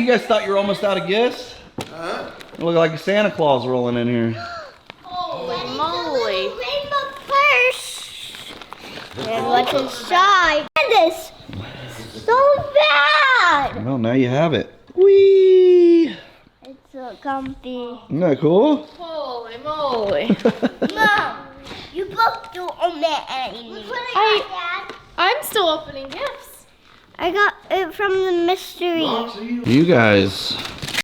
You guys thought you were almost out of gifts? Huh? You look like Santa Claus rolling in here. Holy moly. Rainbow purse. And what's inside? And this. So bad. Well, now you have it. Whee! It's so comfy. Isn't that cool? Holy moly. Mom, you both do on that. I'm still opening gifts. I got it from the mystery. You guys